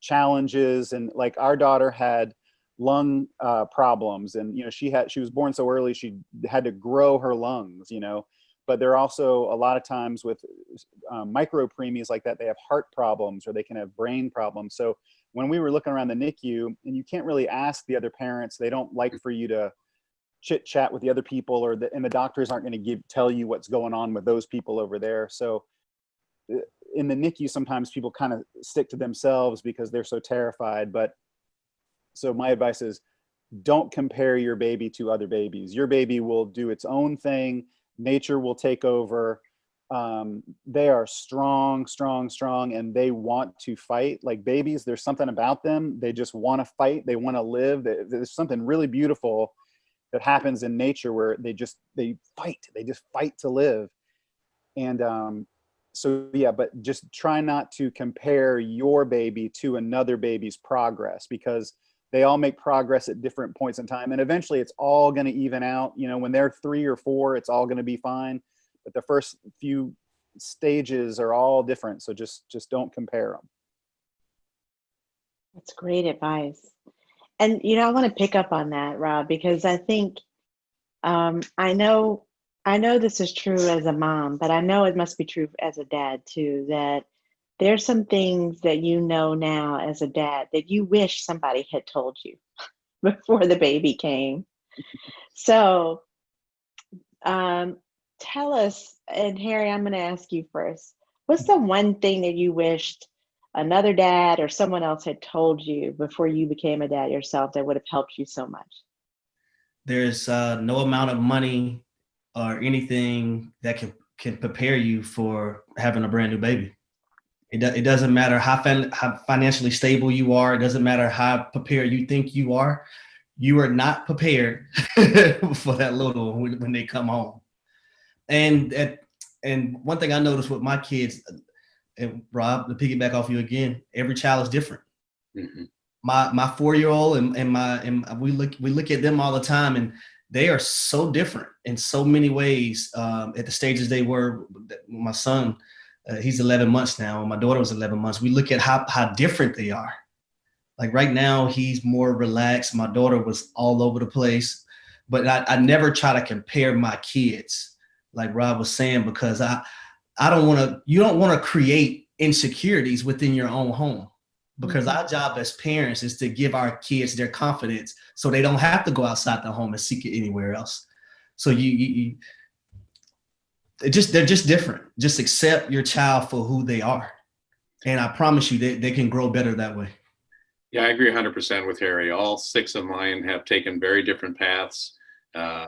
challenges. And like our daughter had lung problems, and, you know, she was born so early, she had to grow her lungs, you know. But there are also a lot of times with micro preemies like that, they have heart problems, or they can have brain problems. So when we were looking around the NICU, and you can't really ask the other parents, they don't like for you to chit chat with the other people, and the doctors aren't going to tell you what's going on with those people over there. So in the NICU, sometimes people kind of stick to themselves because they're so terrified. But so my advice is, don't compare your baby to other babies. Your baby will do its own thing. Nature will take over. They are strong, and they want to fight. Like babies, there's something about them. They just want to fight. They want to live. There's something really beautiful that happens in nature where they fight. They just fight to live. And so yeah, but just try not to compare your baby to another baby's progress, because they all make progress at different points in time, and eventually it's all going to even out. You know, when they're 3 or 4, it's all going to be fine, but the first few stages are all different. So just don't compare them. That's great advice. And, you know, I want to pick up on that, Rob, because I think, I know this is true as a mom, but I know it must be true as a dad too, that there's some things that you know now as a dad that you wish somebody had told you before the baby came. So tell us, and Harry, I'm going to ask you first, what's the one thing that you wished another dad or someone else had told you before you became a dad yourself that would have helped you so much? There's no amount of money or anything that can prepare you for having a brand new baby. It doesn't matter how financially stable you are. It doesn't matter how prepared you think you are. You are not prepared for that little one when they come home. And one thing I noticed with my kids, and Rob, to piggyback off you again, every child is different. Mm-hmm. My 4-year-old and we look at them all the time, and they are so different in so many ways at the stages they were. My son, he's 11 months now, and my daughter was 11 months. We look at how different they are. Like right now, he's more relaxed. My daughter was all over the place, but I never try to compare my kids, like Rob was saying, because I don't want to. You don't want to create insecurities within your own home. Because Mhm. our job as parents is to give our kids their confidence so they don't have to go outside the home and seek it anywhere else. So they're just different. Just accept your child for who they are. And I promise you they can grow better that way. Yeah, I agree 100% with Harry. All 6 of mine have taken very different paths. I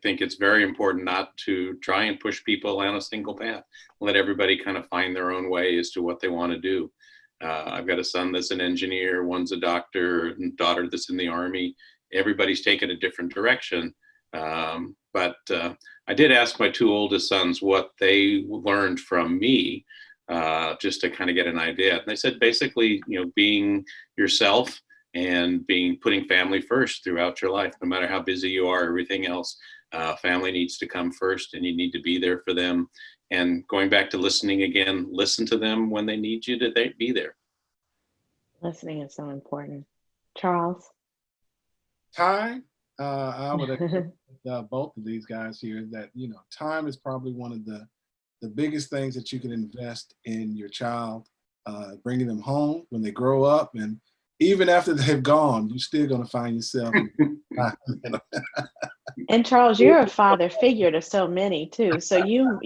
think it's very important not to try and push people on a single path. Let everybody kind of find their own way as to what they want to do. I've got a son that's an engineer, one's a doctor, and daughter that's in the Army. Everybody's taken a different direction. But I did ask my 2 oldest sons what they learned from me, just to kind of get an idea. And they said basically, being yourself and putting family first throughout your life, no matter how busy you are, everything else, family needs to come first, and you need to be there for them. And going back to listening again, listen to them when they need you to be there. Listening is so important. Charles? Time, I would agree with both of these guys here that, time is probably one of the biggest things that you can invest in your child, bringing them home when they grow up. And even after they've gone, you're still going to find yourself. And Charles, you're a father figure to so many too. So you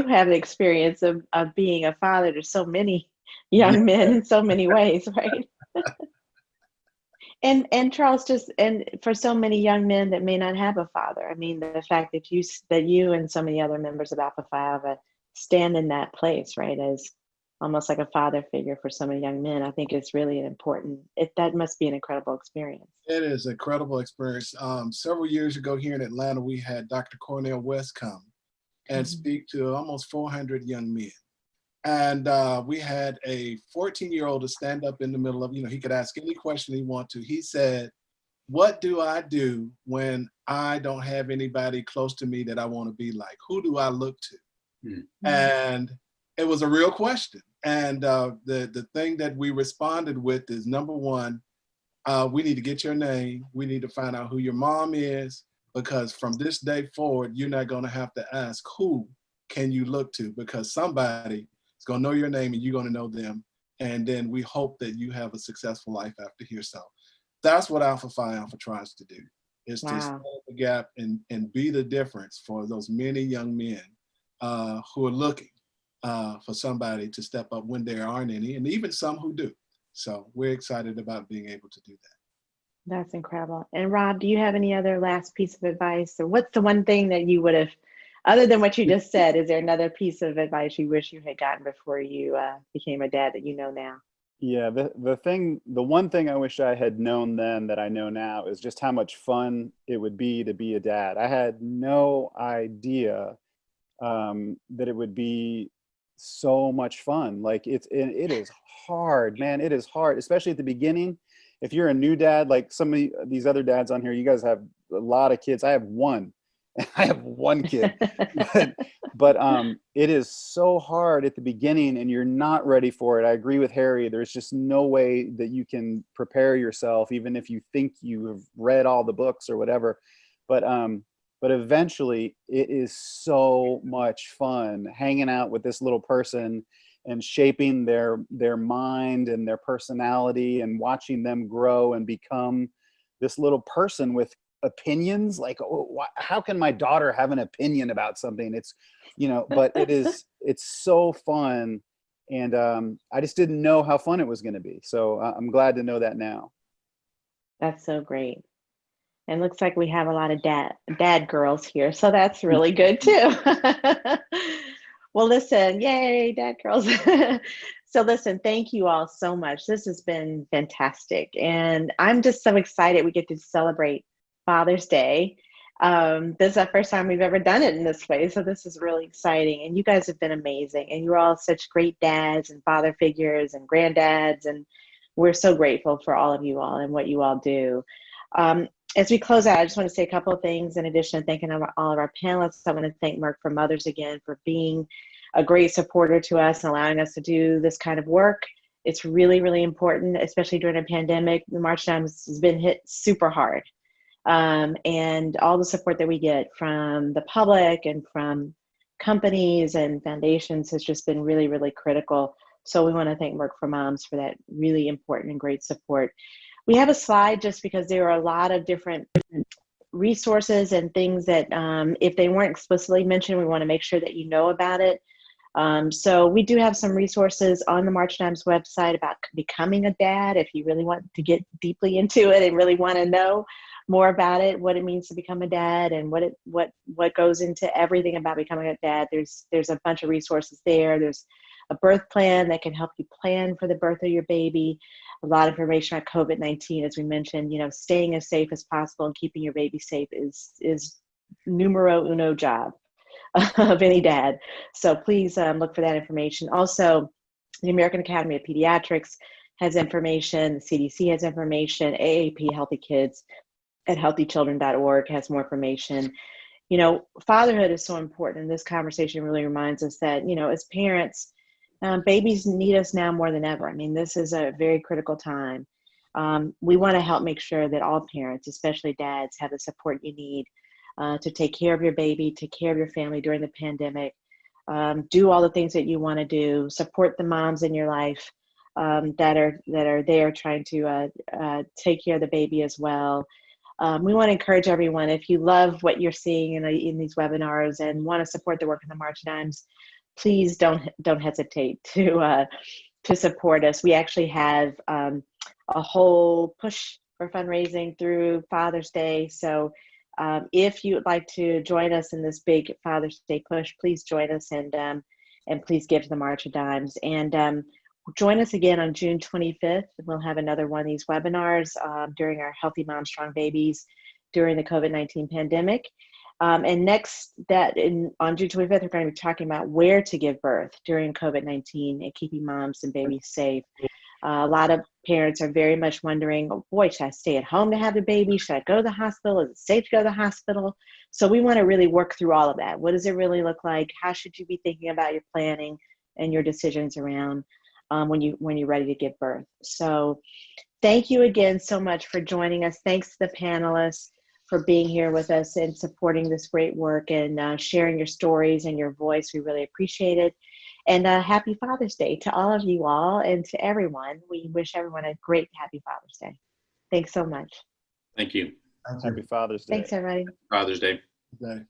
have the experience of being a father to so many young men in so many ways, right? And Charles, and for so many young men that may not have a father, I mean, the fact that you and so many other members of Alpha Phi Alpha stand in that place, right, as almost like a father figure for so many young men, I think it's really an important. That must be an incredible experience. It is an incredible experience. Several years ago here in Atlanta, we had Dr. Cornell West come and speak to almost 400 young men. And we had a 14-year-old to stand up in the middle of, he could ask any question he wanted to. He said, what do I do when I don't have anybody close to me that I want to be like? Who do I look to? Mm-hmm. And it was a real question. And the thing that we responded with is, number one, we need to get your name. We need to find out who your mom is, because from this day forward, you're not going to have to ask who can you look to, because somebody is going to know your name and you're going to know them. And then we hope that you have a successful life after here. So that's what Alpha Phi Alpha tries to do, is to stand the gap and be the difference for those many young men who are looking for somebody to step up when there aren't any, and even some who do. So we're excited about being able to do that. That's incredible. And Rob, do you have any other last piece of advice? Or what's the one thing that you would have, other than what you just said, is there another piece of advice you wish you had gotten before you became a dad that you know now? Yeah, the one thing I wish I had known then that I know now is just how much fun it would be to be a dad. I had no idea that it would be so much fun. Like it is hard, man. It is hard, especially at the beginning. If you're a new dad, like some of these other dads on here, you guys have a lot of kids. I have one. I have one kid. but it is so hard at the beginning and you're not ready for it. I agree with Harry. There's just no way that you can prepare yourself, even if you think you have read all the books or whatever. But eventually it is so much fun hanging out with this little person and shaping their mind and their personality and watching them grow and become this little person with opinions. Like, how can my daughter have an opinion about something? It's, but it's so fun. And I just didn't know how fun it was going to be. So I'm glad to know that now. That's so great. And looks like we have a lot of dad girls here. So that's really good too. Well, listen, yay, dad girls. So listen, thank you all so much. This has been fantastic. And I'm just so excited we get to celebrate Father's Day. This is the first time we've ever done it in this way. So this is really exciting. And you guys have been amazing. And you're all such great dads and father figures and granddads. And we're so grateful for all of you all and what you all do. As we close out, I just want to say a couple of things. In addition to thanking all of our panelists, I want to thank Merck for Mothers again for being a great supporter to us and allowing us to do this kind of work. It's really, really important, especially during a pandemic. The March Times has been hit super hard. And all the support that we get from the public and from companies and foundations has just been really, really critical. So we want to thank Merck for Moms for that really important and great support. We have a slide just because there are a lot of different resources and things that if they weren't explicitly mentioned, we want to make sure that you know about it. So we do have some resources on the March Dimes website about becoming a dad if you really want to get deeply into it and really want to know more about it, what it means to become a dad and what goes into everything about becoming a dad. There's a bunch of resources there. There's a birth plan that can help you plan for the birth of your baby. A lot of information on COVID-19, as we mentioned, staying as safe as possible and keeping your baby safe is numero uno job of any dad. So please look for that information. Also, the American Academy of Pediatrics has information, the CDC has information, AAP Healthy Kids at healthychildren.org has more information. Fatherhood is so important, and this conversation really reminds us that, as parents, babies need us now more than ever. I mean, this is a very critical time. We want to help make sure that all parents, especially dads, have the support you need to take care of your baby, take care of your family during the pandemic, do all the things that you want to do, support the moms in your life that are there trying to take care of the baby as well. We want to encourage everyone, if you love what you're seeing in these webinars and want to support the work of the March Dimes, please don't hesitate to support us. We actually have a whole push for fundraising through Father's Day. So if you would like to join us in this big Father's Day push, please join us and please give to the March of Dimes. And join us again on June 25th. We'll have another one of these webinars during our Healthy Moms, Strong Babies during the COVID-19 pandemic. And on June 25th, we're going to be talking about where to give birth during COVID-19 and keeping moms and babies safe. A lot of parents are very much wondering, oh boy, should I stay at home to have the baby? Should I go to the hospital? Is it safe to go to the hospital? So we want to really work through all of that. What does it really look like? How should you be thinking about your planning and your decisions around when you're ready to give birth? So thank you again so much for joining us. Thanks to the panelists for being here with us and supporting this great work and sharing your stories and your voice. We really appreciate it. And happy Father's Day to all of you all and to everyone. We wish everyone a great, happy Father's Day. Thanks so much. Thank you. Happy Father's Day. Thanks, everybody. Father's Day. Okay.